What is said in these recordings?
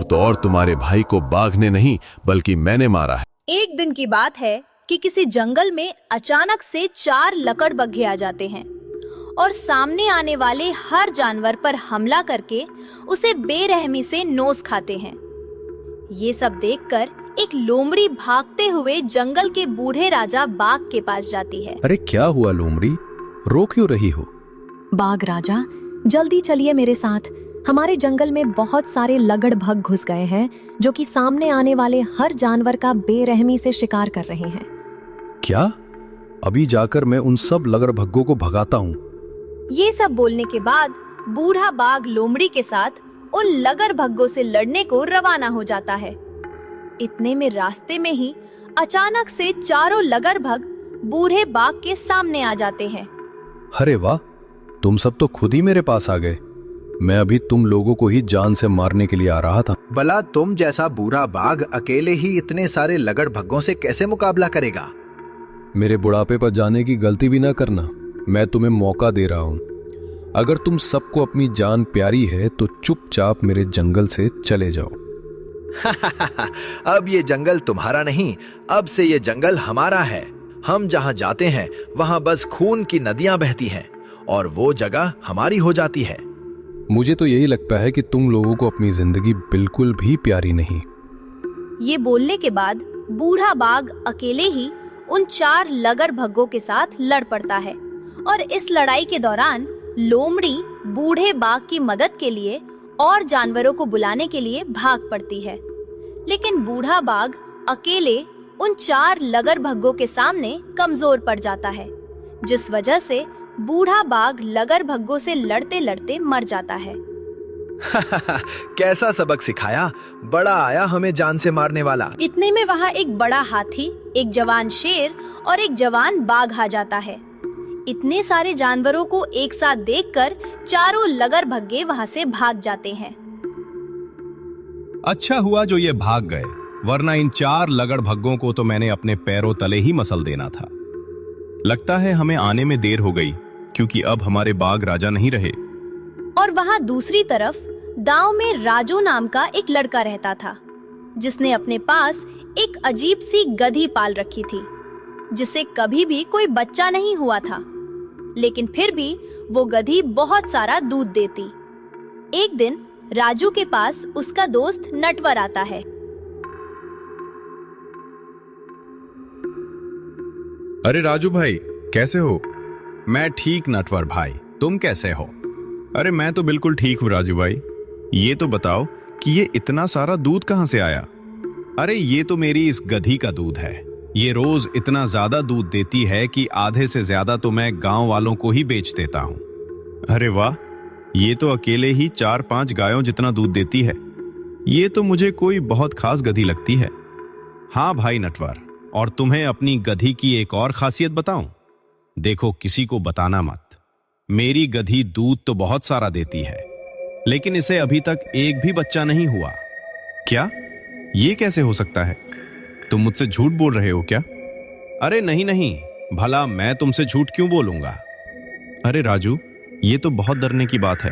तो और तुम्हारे भाई को बाघ ने नहीं बल्कि मैंने मारा है। एक दिन की बात है कि किसी जंगल में अचानक से 4 लकड़बग्घे आ जाते हैं और सामने आने वाले हर जानवर पर हमला करके उसे बेरहमी से नोच खाते हैं। ये सब देखकर एक लोमड़ी भागते हुए जंगल के बूढ़े राजा बाघ के पास जाती है। अरे क्या हुआ लोमड़ी, रो क्यों रही हो? बाघ राजा, जल्दी चलिए मेरे साथ। हमारे जंगल में बहुत सारे लगड़भग घुस गए हैं जो कि सामने आने वाले हर जानवर का बेरहमी से शिकार कर रहे हैं। क्या? अभी जाकर मैं उन सब लगड़भग्गों को भगाता हूँ। ये सब बोलने के बाद बूढ़ा बाघ लोमड़ी के साथ उन लगड़भग्गों से लड़ने को रवाना हो जाता है। इतने में रास्ते में ही अचानक से चारों लगड़भग बूढ़े बाघ के सामने आ जाते हैं। अरे वाह, तुम सब तो खुद ही मेरे पास आ गए। मैं अभी तुम लोगों को ही जान से मारने के लिए आ रहा था। भला तुम जैसा बूढ़ा बाघ अकेले ही इतने सारे लगड़भग्गों से कैसे मुकाबला करेगा? मेरे बुढ़ापे पर जाने की गलती भी ना करना। मैं तुम्हें मौका दे रहा हूँ। अगर तुम सबको अपनी जान प्यारी है तो चुपचाप मेरे जंगल से चले जाओ। अब ये जंगल तुम्हारा नहीं, अब से ये जंगल हमारा है। हम जहाँ जाते हैं वहाँ बस खून की नदियां बहती हैं और वो जगह हमारी हो जाती है। मुझे तो यही लगता है कि तुम लोगों को अपनी जिंदगी बिल्कुल भी प्यारी नहीं। ये बोलने के बाद बूढ़ा बाघ अकेले ही उन 4 लगड़भग्गों के साथ लड़ पड़ता है और इस लड़ाई के दौरान लोमड़ी बूढ़े बाघ की मदद के लिए और जानवरों को बुलाने के लिए भाग पड़ती है। लेकिन बूढ़ा बाघ अकेले उन 4 लगड़भग्गों के सामने कमजोर पड़ जाता है, जिस वजह से बूढ़ा बाघ लगड़भग्गों से लड़ते लड़ते मर जाता है। कैसा सबक सिखाया, बड़ा आया हमें जान से मारने वाला। इतने में वहाँ एक बड़ा हाथी, एक जवान शेर और एक जवान बाघ आ जाता है। इतने सारे जानवरों को एक साथ देखकर चारों लगड़भग्गे वहाँ से भाग जाते हैं। अच्छा हुआ जो ये भाग गए, वरना इन 4 लगड़भग्गों को तो मैंने अपने पैरों तले ही मसल देना था। लगता है हमें आने में देर हो गई, क्योंकि अब हमारे बाघ राजा नहीं रहे। और वहाँ दूसरी तरफ गांव में राजू नाम का एक लड़का रहता था, जिसने अपने पास एक अजीब सी गधी पाल रखी थी, जिससे कभी भी कोई बच्चा नहीं हुआ था, लेकिन फिर भी वो गधी बहुत सारा दूध देती। एक दिन राजू के पास उसका दोस्त नटवर आता है। अरे राजू भाई, कैसे हो? मैं ठीक नटवर भाई, तुम कैसे हो? अरे मैं तो बिल्कुल ठीक हूँ राजू भाई। ये तो बताओ कि ये इतना सारा दूध कहाँ से आया? अरे ये तो मेरी इस गधी का दूध है। ये रोज इतना ज्यादा दूध देती है कि आधे से ज्यादा तो मैं गांव वालों को ही बेच देता हूँ। अरे वाह, ये तो अकेले ही 4-5 गायों जितना दूध देती है। ये तो मुझे कोई बहुत खास गधी लगती है। हाँ भाई नटवर, और तुम्हें अपनी गधी की एक और खासियत बताऊं? देखो, किसी को बताना मत। मेरी गधी दूध तो बहुत सारा देती है, लेकिन इसे अभी तक एक भी बच्चा नहीं हुआ। क्या? ये कैसे हो सकता है? तुम मुझसे झूठ बोल रहे हो क्या? अरे नहीं नहीं, भला मैं तुमसे झूठ क्यों बोलूंगा? अरे राजू, ये तो बहुत डरने की बात है।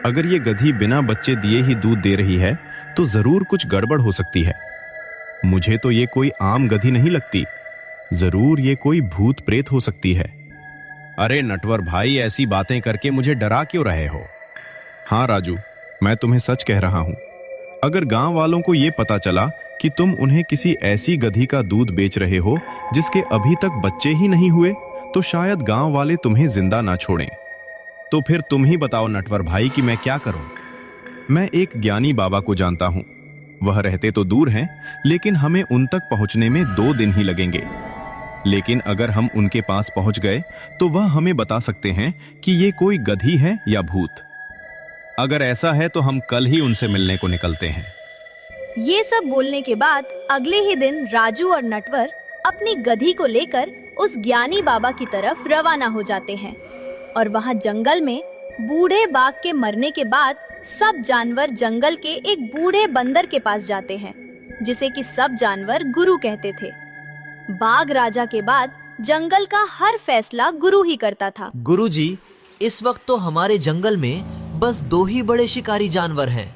अगर ये गधी बिना बच्चे दिए ही दूध दे रही है तो जरूर कुछ गड़बड़ हो सकती है। मुझे तो ये कोई आम गधी नहीं लगती, जरूर ये कोई भूत प्रेत हो सकती है। अरे नटवर भाई, ऐसी बातें करके मुझे डरा क्यों रहे हो? हाँ राजू, मैं तुम्हें सच कह रहा हूं। अगर गांव वालों को ये पता चला कि तुम उन्हें किसी ऐसी गधी का दूध बेच रहे हो जिसके अभी तक बच्चे ही नहीं हुए, तो शायद गांव वाले तुम्हें जिंदा ना छोड़ें। तो फिर तुम ही बताओ नटवर भाई कि मैं क्या करूं? मैं एक ज्ञानी बाबा को जानता हूं। वह रहते तो दूर हैं, लेकिन हमें उन तक पहुंचने में 2 दिन ही लगेंगे। लेकिन अगर हम उनके पास पहुंच गए तो वह हमें बता सकते हैं कि ये कोई गधी है या भूत। अगर ऐसा है तो हम कल ही उनसे मिलने को निकलते हैं। ये सब बोलने के बाद अगले ही दिन राजू और नटवर अपनी गधी को लेकर उस ज्ञानी बाबा की तरफ रवाना हो जाते हैं और वहाँ जंगल में बूढ़े बाघ के मरने के बाद सब जानवर जंगल के एक बूढ़े बंदर के पास जाते हैं, जिसे कि सब जानवर गुरु कहते थे। बाघ राजा के बाद जंगल का हर फैसला गुरु ही करता था। गुरुजी, इस वक्त तो हमारे जंगल में बस 2 ही बड़े शिकारी जानवर हैं,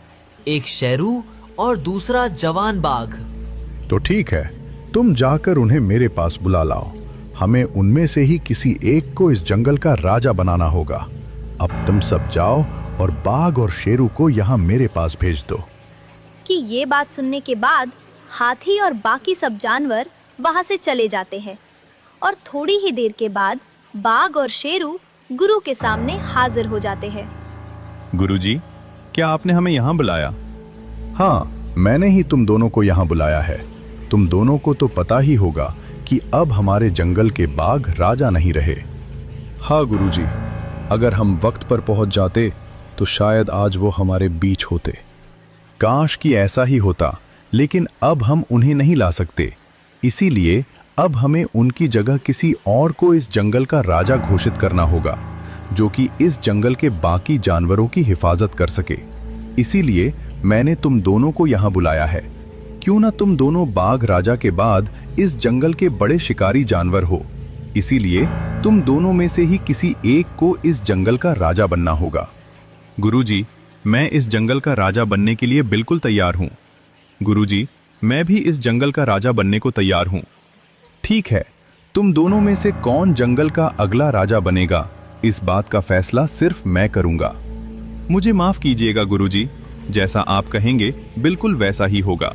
एक शेरू और दूसरा जवान बाघ। तो ठीक है, तुम जाकर उन्हें मेरे पास बुला लाओ। हमें उनमें से ही किसी एक को इस जंगल का राजा बनाना होगा। अब तुम सब जाओ और बाघ और शेरू को यहाँ मेरे पास भेज दो। कि ये बात सुनने के बाद हाथी और बाकी सब जानवर वहां से चले जाते हैं और थोड़ी ही देर के बाद बाघ और शेरू गुरु के सामने हाजिर हो जाते हैं। गुरुजी, क्या आपने हमें यहाँ बुलाया? हाँ, मैंने ही तुम दोनों को यहाँ बुलाया है। तुम दोनों को तो पता ही होगा कि अब हमारे जंगल के बाघ राजा नहीं रहे। हाँ गुरुजी, अगर हम वक्त पर पहुंच जाते तो शायद आज वो हमारे बीच होते। काश कि ऐसा ही होता, लेकिन अब हम उन्हें नहीं ला सकते। इसीलिए अब हमें उनकी जगह किसी और को इस जंगल का राजा घोषित करना होगा, जो कि इस जंगल के बाकी जानवरों की हिफाजत कर सके। इसीलिए मैंने तुम दोनों को यहाँ बुलाया है। क्यों ना तुम दोनों बाघ राजा के बाद इस जंगल के बड़े शिकारी जानवर हो। इसीलिए तुम दोनों में से ही किसी एक को इस जंगल का राजा बनना होगा। गुरुजी, मैं इस जंगल का राजा बनने के लिए बिल्कुल तैयार हूँ। गुरुजी, मैं भी इस जंगल का राजा बनने को तैयार हूँ। ठीक है, तुम दोनों में से कौन जंगल का अगला राजा बनेगा, इस बात का फैसला सिर्फ मैं करूंगा। मुझे माफ कीजिएगा गुरुजी, जैसा आप कहेंगे बिल्कुल वैसा ही होगा।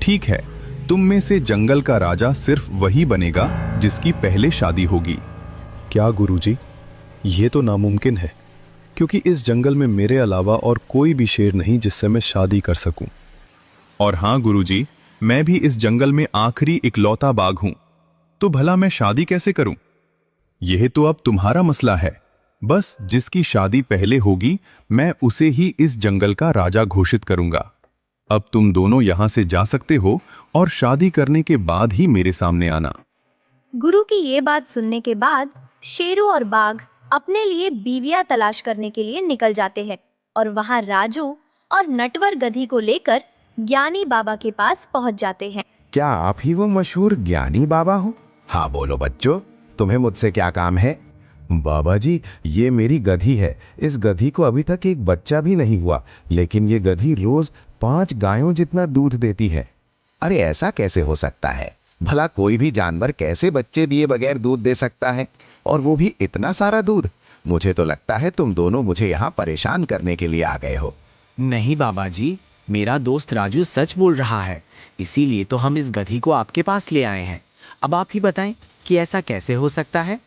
ठीक है, तुम में से जंगल का राजा सिर्फ वही बनेगा जिसकी पहले शादी होगी। क्या गुरुजी, ये तो नामुमकिन है, क्योंकि इस जंगल में मेरे अलावा और कोई भी शेर नहीं जिससे मैं शादी कर सकूं। और हाँ गुरुजी, मैं भी इस जंगल में आखिरी इकलौता बाघ हूं, तो भला मैं शादी कैसे करूं? यह तो अब तुम्हारा मसला है। बस जिसकी शादी पहले होगी, मैं उसे ही इस जंगल का राजा घोषित करूंगा। अब तुम दोनों यहां से जा सकते हो और शादी करने के बाद ही मेरे सामने आना। गुरु की ये बात सुनने के बाद शेरू और बाघ अपने लिए बीवियां तलाश करने के लिए निकल जाते हैं और वहां राजू और नटवर गधी को लेकर ज्ञानी बाबा के पास पहुंच जाते हैं। क्या आप ही वो मशहूर ज्ञानी बाबा हो? हाँ बोलो बच्चों, तुम्हें मुझसे क्या काम है? बाबा जी, ये मेरी गधी है। इस गधी को अभी तक एक बच्चा भी नहीं हुआ, लेकिन ये गधी रोज 5 गायों जितना दूध देती है। अरे ऐसा कैसे हो सकता है? भला कोई भी जानवर कैसे बच्चे दिए बगैर दूध दे सकता है, और वो भी इतना सारा दूध? मुझे तो लगता है तुम दोनों मुझे यहाँ परेशान करने के लिए आ गए हो। नहीं बाबा जी, मेरा दोस्त राजू सच बोल रहा है, इसीलिए तो हम इस गधी को आपके पास ले आए हैं। अब आप ही बताएं कि ऐसा कैसे हो सकता है?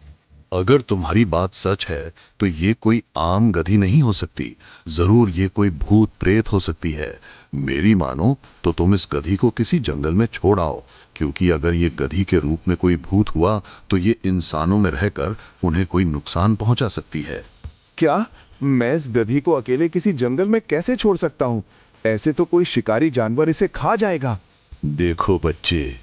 अगर तुम्हारी बात सच है तो ये कोई आम गधी नहीं हो सकती। जरूर ये कोई भूत प्रेत हो सकती है। मेरी मानो तो तुम इस गधी को किसी जंगल में छोड़ आओ, क्योंकि अगर ये गधी के रूप में कोई भूत हुआ तो ये इंसानों में रहकर उन्हें कोई नुकसान पहुंचा सकती है। क्या मैं इस गधी को अकेले किसी जंगल में कैसे छोड़ सकता हूँ? ऐसे तो कोई शिकारी जानवर इसे खा जाएगा। देखो बच्चे,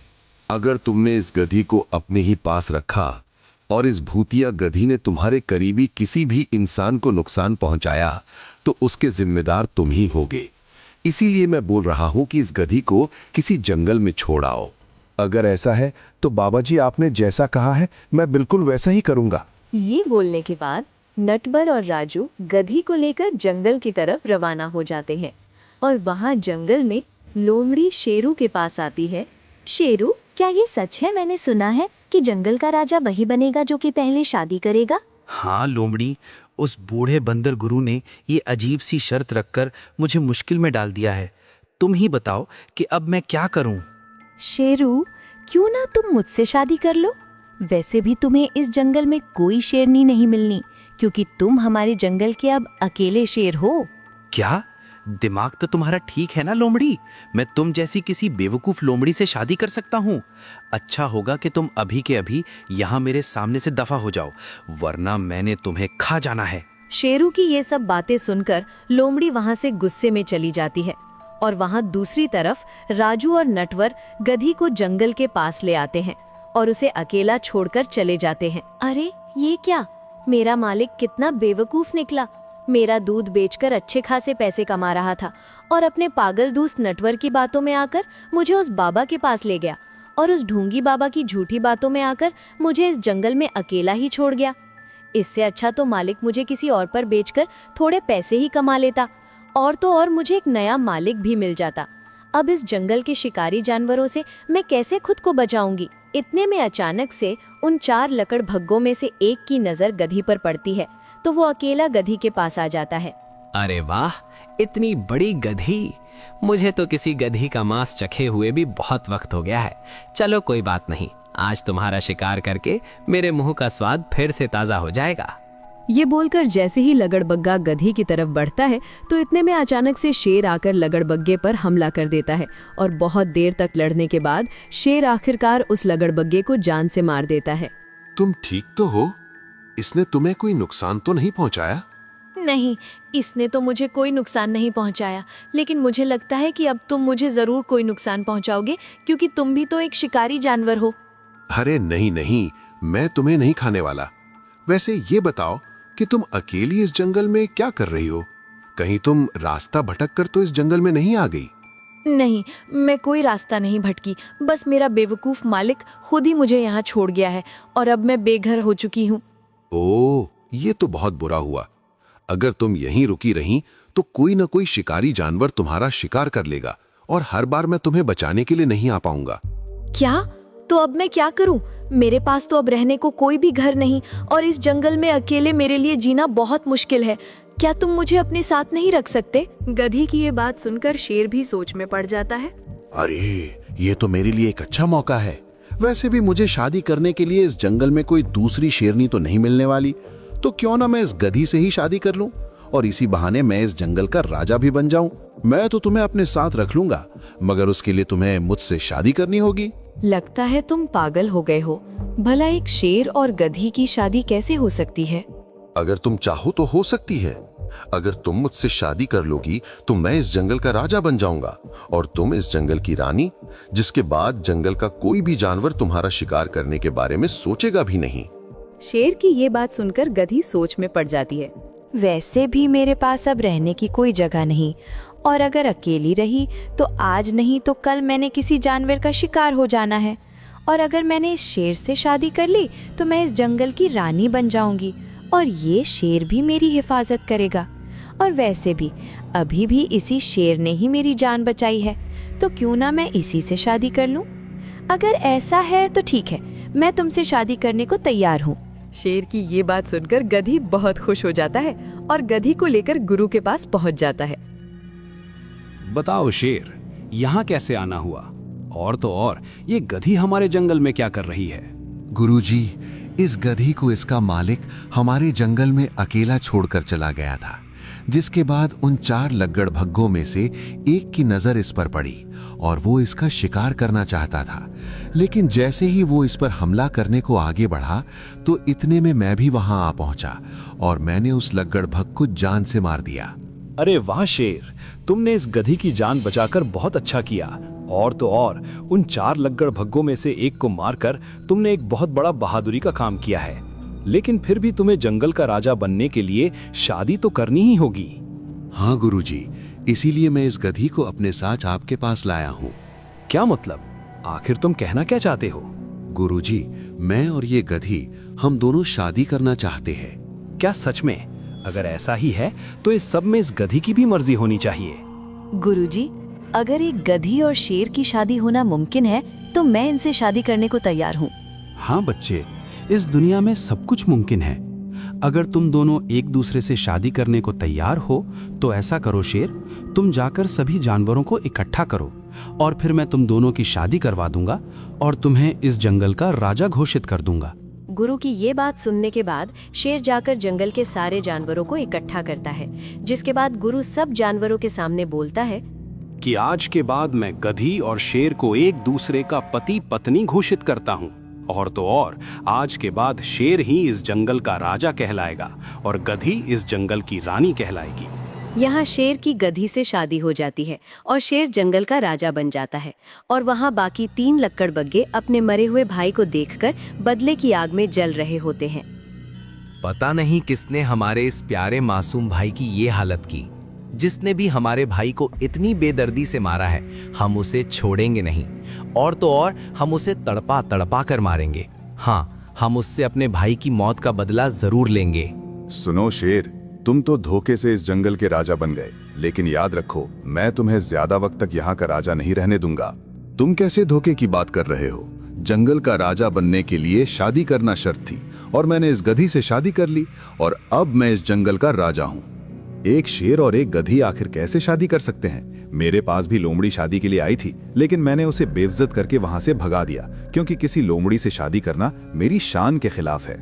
अगर तुमने इस गधी को अपने ही पास रखा और इस भूतिया गधी ने तुम्हारे करीबी किसी भी इंसान को नुकसान पहुंचाया तो उसके जिम्मेदार तुम ही होगे। इसीलिए मैं बोल रहा हूं कि इस गधी को किसी जंगल में छोड़ आओ। अगर ऐसा है तो बाबा जी, आपने जैसा कहा है मैं बिल्कुल वैसा ही करूंगा। ये बोलने के बाद नटवर और राजू गधी को लेकर जंगल की तरफ रवाना हो जाते हैं और वहाँ जंगल में लोमड़ी शेरू के पास आती है। शेरू, क्या ये सच है? मैंने सुना है कि जंगल का राजा वही बनेगा जो कि पहले शादी करेगा। हाँ लोमड़ी, उस बूढ़े बंदर गुरु ने ये अजीब सी शर्त रखकर मुझे मुश्किल में डाल दिया है। तुम ही बताओ कि अब मैं क्या करूं? शेरू, क्यों ना तुम मुझसे शादी कर लो? वैसे भी तुम्हें इस जंगल में कोई शेरनी नहीं मिलनी, क्योंकि तुम हमारे जंगल के अब अकेले शेर हो। क्या दिमाग तो तुम्हारा ठीक है ना लोमड़ी? मैं तुम जैसी किसी बेवकूफ लोमड़ी से शादी कर सकता हूँ? अच्छा होगा कि तुम अभी के अभी यहाँ मेरे सामने से दफा हो जाओ, वरना मैंने तुम्हें खा जाना है। शेरू की ये सब बातें सुनकर लोमड़ी वहाँ से गुस्से में चली जाती है और वहाँ दूसरी तरफ राजू और नटवर गधी को जंगल के पास ले आते हैं और उसे अकेला छोड़कर चले जाते हैं। अरे ये क्या? मेरा मालिक कितना बेवकूफ निकला। मेरा दूध बेचकर अच्छे खासे पैसे कमा रहा था और अपने पागल दोस्त नटवर की बातों में आकर मुझे उस बाबा के पास ले गया और उस ढूंगी बाबा की झूठी बातों में आकर मुझे इस जंगल में अकेला ही छोड़ गया। इससे अच्छा तो मालिक मुझे किसी और पर बेचकर थोड़े पैसे ही कमा लेता, और तो और मुझे एक नया मालिक भी मिल जाता। अब इस जंगल के शिकारी जानवरों से मैं कैसे खुद को बचाऊंगी। इतने में अचानक से उन 4 लकड़भग्गों में से एक की नजर गधी पर पड़ती है, तो वो अकेला गधी के पास आ जाता है। अरे वाह, इतनी बड़ी गधी! मुझे तो किसी गधी का मांस चखे हुए भी बहुत वक्त हो गया है। चलो कोई बात नहीं, आज तुम्हारा शिकार करके मेरे मुंह का स्वाद फिर से ताजा हो जाएगा। ये बोलकर जैसे ही लगड़बग्गा गधी की तरफ बढ़ता है तो इतने में अचानक से शेर आकर लगड़बग्गे पर हमला कर देता है और बहुत देर तक लड़ने के बाद शेर आखिरकार उस लगड़बग्गे को जान से मार देता है। तुम ठीक तो हो? इसने तुम्हें कोई नुकसान तो नहीं पहुंचाया? नहीं, इसने तो मुझे कोई नुकसान नहीं पहुंचाया, लेकिन मुझे लगता है कि अब तुम मुझे जरूर कोई नुकसान पहुंचाओगे, क्योंकि तुम भी तो एक शिकारी जानवर हो। अरे नहीं नहीं, मैं तुम्हें नहीं खाने वाला। वैसे ये बताओ कि तुम अकेली इस जंगल में क्या कर रही हो? कहीं तुम रास्ता भटक कर तो इस जंगल में नहीं आ गई? नहीं, मैं कोई रास्ता नहीं भटकी, बस मेरा बेवकूफ मालिक खुद ही मुझे यहाँ छोड़ गया है और अब मैं बेघर हो चुकी हूँ। ओह, ये तो बहुत बुरा हुआ। अगर तुम यहीं रुकी रहीं तो कोई न कोई शिकारी जानवर तुम्हारा शिकार कर लेगा और हर बार मैं तुम्हें बचाने के लिए नहीं आ पाऊंगा। क्या? तो अब मैं क्या करूं? मेरे पास तो अब रहने को कोई भी घर नहीं और इस जंगल में अकेले मेरे लिए जीना बहुत मुश्किल है। क्या तुम मुझे अपने साथ नहीं रख सकते? गधी की ये बात सुनकर शेर भी सोच में पड़ जाता है। अरे, ये तो मेरे लिए एक अच्छा मौका है। वैसे भी मुझे शादी करने के लिए इस जंगल में कोई दूसरी शेरनी तो नहीं मिलने वाली, तो क्यों ना मैं इस गधी से ही शादी कर लूं और इसी बहाने मैं इस जंगल का राजा भी बन जाऊं। मैं तो तुम्हें अपने साथ रख लूंगा, मगर उसके लिए तुम्हें मुझसे शादी करनी होगी। लगता है तुम पागल हो गए हो। भला एक शेर और गधी की शादी कैसे हो सकती है? अगर तुम चाहो तो हो सकती है। अगर तुम मुझसे शादी कर लोगी तो मैं इस जंगल का राजा बन जाऊंगा और तुम इस जंगल की रानी, जिसके बाद जंगल का कोई भी जानवर तुम्हारा शिकार करने के बारे में सोचेगा भी नहीं। शेर की ये बात सुनकर गधी सोच में पड़ जाती है। वैसे भी मेरे पास अब रहने की कोई जगह नहीं, और अगर अकेली रही तो आज नहीं तो कल मैंने किसी जानवर का शिकार हो जाना है, और अगर मैंने इस शेर से शादी कर ली तो मैं इस जंगल की रानी बन जाऊंगी और ये शेर भी मेरी हिफाजत करेगा। और वैसे भी अभी भी इसी शेर ने ही मेरी जान बचाई है, तो क्यों ना मैं इसी से शादी कर लूं? अगर ऐसा है तो ठीक है, मैं तुमसे शादी करने को तैयार हूँ। शेर की ये बात सुनकर गधी बहुत खुश हो जाता है और गधी को लेकर गुरु के पास पहुंच जाता है। बताओ शेर, यहाँ कैसे आना हुआ? और तो और ये गधी हमारे जंगल में क्या कर रही है? गुरुजी, इस गधी को इसका मालिक हमारे जंगल में अकेला छोड़कर चला गया था, जिसके बाद उन 4 लग्गड़भग्गों में से एक की नजर इस पर पड़ी और वो इसका शिकार करना चाहता था। लेकिन जैसे ही वो इस पर हमला करने को आगे बढ़ा तो इतने में मैं भी वहां आ पहुंचा और मैंने उस लग्गड़भग को जान से मार दिया। अरे वाह शेर, तुमने इस गधी की जान बचाकर बहुत अच्छा किया। और तो और उन 4 लग्गड़भग्गों में से एक को मारकर तुमने एक बहुत बड़ा बहादुरी का काम किया है। लेकिन फिर भी तुम्हें जंगल का राजा बनने के लिए शादी तो करनी ही होगी। हाँ गुरुजी, इसीलिए मैं इस गधी को अपने साथ आपके पास लाया हूँ। क्या मतलब? आखिर तुम कहना क्या चाहते हो? गुरुजी, मैं और ये गधी हम दोनों शादी करना चाहते हैं। क्या सच में? अगर ऐसा ही है तो इस सब में इस गधी की भी मर्जी होनी चाहिए। गुरुजी, अगर एक गधी और शेर की शादी होना मुमकिन है तो मैं इनसे शादी करने को तैयार हूँ। हाँ बच्चे, इस दुनिया में सब कुछ मुमकिन है। अगर तुम दोनों एक दूसरे से शादी करने को तैयार हो तो ऐसा करो शेर, तुम जाकर सभी जानवरों को इकट्ठा करो और फिर मैं तुम दोनों की शादी करवा दूंगा और तुम्हें इस जंगल का राजा घोषित कर दूंगा। गुरु की ये बात सुनने के बाद शेर जाकर जंगल के सारे जानवरों को इकट्ठा करता है, जिसके बाद गुरु सब जानवरों के सामने बोलता है कि आज के बाद मैं गधी और शेर को एक दूसरे का पति पत्नी घोषित करता हूँ। और तो और आज के बाद शेर ही इस जंगल का राजा कहलाएगा और गधी इस जंगल की रानी कहलाएगी। यहाँ शेर की गधी से शादी हो जाती है और शेर जंगल का राजा बन जाता है। और वहाँ बाकी 3 लक्कड़बग्गे अपने मरे हुए भाई को देखकर बदले की आग में जल रहे होते हैं। पता नहीं किसने हमारे इस प्यारे मासूम भाई की ये हालत की। जिसने भी हमारे भाई को इतनी बेदर्दी से मारा है, हम उसे छोड़ेंगे नहीं और तो और हम उसे तड़पा तड़पा कर मारेंगे। हाँ, हम उससे अपने भाई की मौत का बदला जरूर लेंगे। सुनो शेर, तुम तो धोखे से इस जंगल के राजा बन गए, लेकिन याद रखो, मैं तुम्हें ज्यादा वक्त तक यहाँ का राजा नहीं रहने दूंगा। तुम कैसे धोखे की बात कर रहे हो? जंगल का राजा बनने के लिए शादी करना शर्त थी और मैंने इस गधी से शादी कर ली और अब मैं इस जंगल का राजा हूँ। एक शेर और एक गधी आखिर कैसे शादी कर सकते हैं? मेरे पास भी लोमड़ी शादी के लिए आई थी, लेकिन मैंने उसे बेइज्जत करके वहां से भगा दिया, क्योंकि किसी लोमड़ी से शादी करना मेरी शान के खिलाफ है।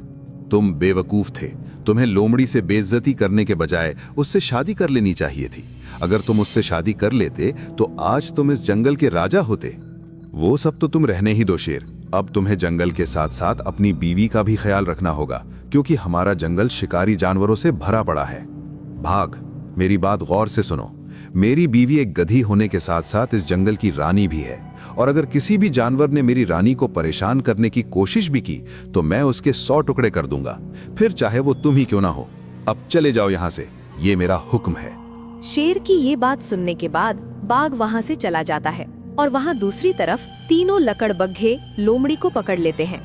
तुम बेवकूफ थे। तुम्हें लोमड़ी से बेइज्जती करने के बजाय उससे शादी कर लेनी चाहिए थी। अगर तुम उससे शादी कर लेते तो आज तुम इस जंगल के राजा होते। वो सब तो तुम रहने ही दो शेर। अब तुम्हें जंगल के साथ साथ अपनी बीवी का भी ख्याल रखना होगा, क्योंकि हमारा जंगल शिकारी जानवरों से भरा पड़ा है। भाग, मेरी बात गौर से सुनो। मेरी बीवी एक गधी होने के साथ साथ इस जंगल की रानी भी है, और अगर किसी भी जानवर ने मेरी रानी को परेशान करने की कोशिश भी की तो मैं उसके 100 टुकड़े कर दूंगा, फिर चाहे वो तुम ही क्यों ना हो। अब चले जाओ यहाँ से, ये मेरा हुक्म है। शेर की ये बात सुनने के बाद बाघ वहाँ से चला जाता है और वहाँ दूसरी तरफ तीनों लकड़बग्घे लोमड़ी को पकड़ लेते हैं।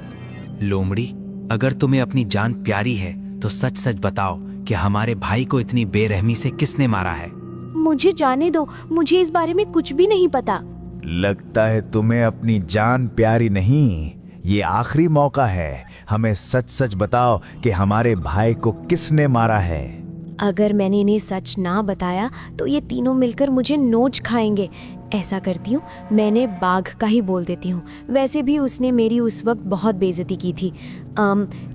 लोमड़ी, अगर तुम्हें अपनी जान प्यारी है तो सच सच बताओ कि हमारे भाई को इतनी बेरहमी से किसने मारा है? मुझे जाने दो, मुझे इस बारे में कुछ भी नहीं पता। लगता है तुम्हें अपनी जान प्यारी नहीं। ये आखिरी मौका है, हमें सच सच बताओ कि हमारे भाई को किसने मारा है। अगर मैंने इन्हें सच ना बताया तो ये तीनों मिलकर मुझे नोच खाएंगे। ऐसा करती हूँ, मैंने बाघ का ही बोल देती हूँ। वैसे भी उसने मेरी उस वक्त बहुत बेइज्जती की थी।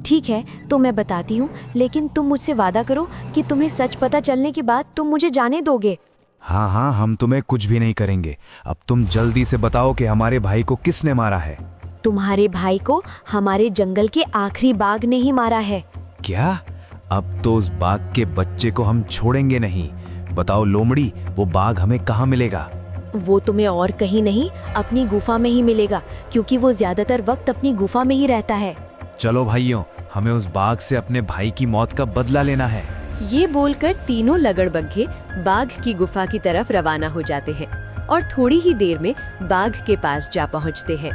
ठीक है, तो मैं बताती हूँ, लेकिन तुम मुझसे वादा करो कि तुम्हें सच पता चलने के बाद तुम मुझे जाने दोगे। हाँ हाँ, हम तुम्हें कुछ भी नहीं करेंगे। अब तुम जल्दी से बताओ कि हमारे भाई को किसने मारा है। तुम्हारे भाई को हमारे जंगल के आखिरी बाघ ने ही मारा है। क्या? अब तो उस बाघ के बच्चे को हम छोड़ेंगे नहीं। बताओ लोमड़ी, वो बाघ हमें कहाँ मिलेगा? वो तुम्हें और कहीं नहीं, अपनी गुफा में ही मिलेगा, क्योंकि वो ज्यादातर वक्त अपनी गुफा में ही रहता है। चलो भाइयों, हमें उस बाघ से अपने भाई की मौत का बदला लेना है। ये बोलकर तीनों लगड़बग्घे बाघ की गुफा की तरफ रवाना हो जाते हैं और थोड़ी ही देर में बाघ के पास जा पहुंचते हैं।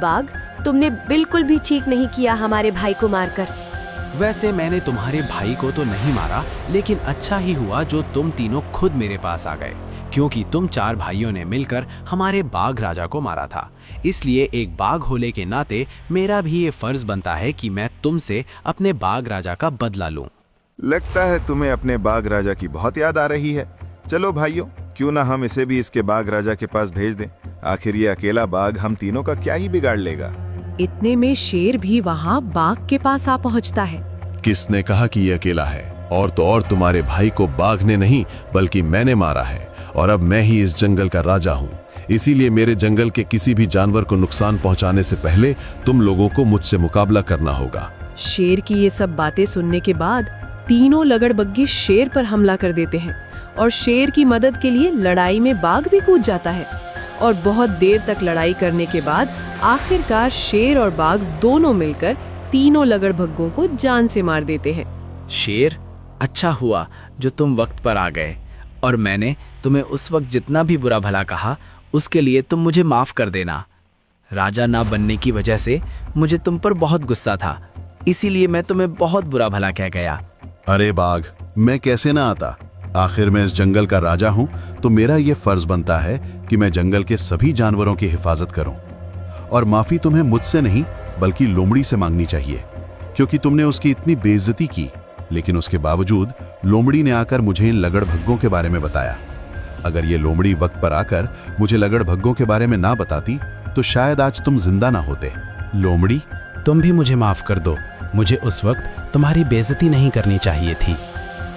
बाघ, तुमने बिल्कुल भी ठीक नहीं किया हमारे भाई को मारकर। वैसे मैंने तुम्हारे भाई को तो नहीं मारा, लेकिन अच्छा ही हुआ जो तुम तीनों खुद मेरे पास आ गए, क्योंकि तुम 4 भाइयों ने मिलकर हमारे बाघ राजा को मारा था। इसलिए एक बाघ होने के नाते मेरा भी ये फर्ज बनता है कि मैं तुमसे अपने बाघ राजा का बदला लूं। लगता है तुम्हें अपने बाघ राजा की बहुत याद आ रही है। चलो भाइयों, क्यों ना हम इसे भी इसके बाघ राजा के पास भेज दें। आखिर ये अकेला बाघ हम तीनों का क्या ही बिगाड़ लेगा। इतने में शेर भी वहाँ बाघ के पास आ पहुँचता है। किसने कहा कि ये अकेला है? और तो और तुम्हारे भाई को बाघ ने नहीं बल्कि मैंने मारा है, और अब मैं ही इस जंगल का राजा हूँ। इसीलिए मेरे जंगल के किसी भी जानवर को नुकसान पहुँचाने से पहले तुम लोगों को मुझसे मुकाबला करना होगा। शेर की ये सब बातें सुनने के बाद तीनों लगड़बग्घे शेर पर हमला कर देते हैं और शेर की मदद के लिए लड़ाई में बाघ भी कूद जाता है। और बहुत देर तक लड़ाई करने के बाद आखिरकार शेर और बाघ दोनों मिलकर तीनों लगड़बग्घों को जान से मार देते हैं। शेर, अच्छा हुआ जो तुम वक्त पर आ गए, और मैंने तुम्हें उस वक्त जितना भी बुरा भला कहा उसके लिए तुम मुझे माफ कर देना। राजा ना बनने की वजह से मुझे तुम पर बहुत गुस्सा था, इसीलिए मैं तुम्हें बहुत बुरा भला कह गया। अरे बाघ, मैं कैसे ना आता। आखिर मैं इस जंगल का राजा हूं, तो मेरा यह फर्ज बनता है कि मैं जंगल के सभी जानवरों की हिफाजत करूं। और माफी तुम्हें मुझसे नहीं बल्कि लोमड़ी से मांगनी चाहिए, क्योंकि तुमने उसकी इतनी बेइज्जती की। लेकिन उसके बावजूद लोमड़ी ने आकर मुझे इन लगड़भग्गों के बारे में बताया। अगर ये लोमड़ी वक्त पर आकर मुझे लगड़भग्गों के बारे में ना बताती तो शायद आज तुम जिंदा ना होते। लोमड़ी, तुम भी मुझे माफ कर दो। मुझे उस वक्त तुम्हारी बेइज्जती नहीं करनी चाहिए थी।